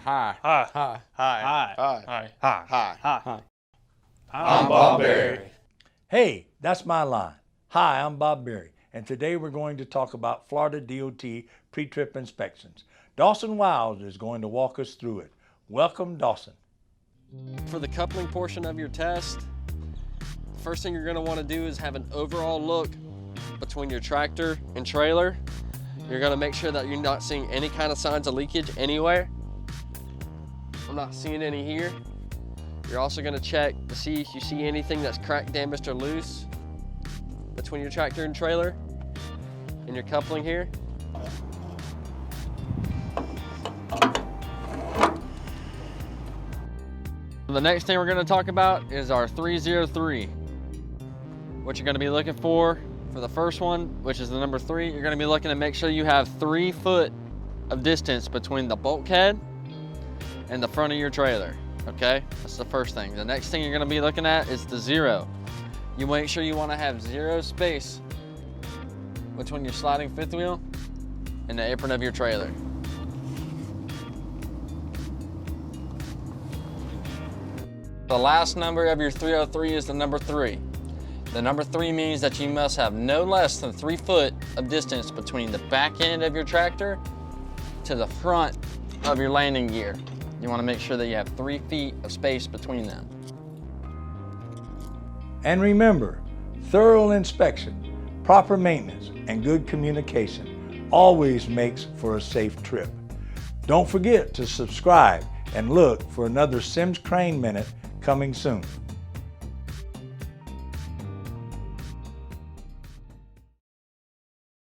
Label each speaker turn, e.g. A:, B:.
A: Hi.
B: Hi.
A: Hi.
B: Hi.
A: Hi.
B: Hi.
A: Hi.
B: Hi.
A: Hi.
B: I'm Bob Berry.
C: Hey, that's my line. Hi, I'm Bob Berry, and today we're going to talk about Florida DOT pre-trip inspections. Dawson Wiles is going to walk us through it. Welcome, Dawson.
D: For the coupling portion of your test, first thing you're going to want to do is have an overall look between your tractor and trailer. You're going to make sure that you're not seeing any kind of signs of leakage anywhere. I'm not seeing any here. You're also going to check to see if you see anything that's cracked, damaged, or loose between your tractor and trailer and your coupling here. The next thing we're going to talk about is our 303. What you're going to be looking for the first one, which is the number 3, you're going to be looking to make sure you have 3 foot of distance between the bulkhead and the front of your trailer. Okay, that's the first thing. The next thing you're going to be looking at is the 0. You make sure you want to have 0 space between your sliding fifth wheel and the apron of your trailer. The last number of your 303 is the number 3. The number 3 means that you must have no less than 3 foot of distance between the back end of your tractor to the front of your landing gear. You want to make sure that you have 3 feet of space between them.
C: And remember, thorough inspection, proper maintenance, and good communication always makes for a safe trip. Don't forget to subscribe and look for another Sims Crane Minute coming soon.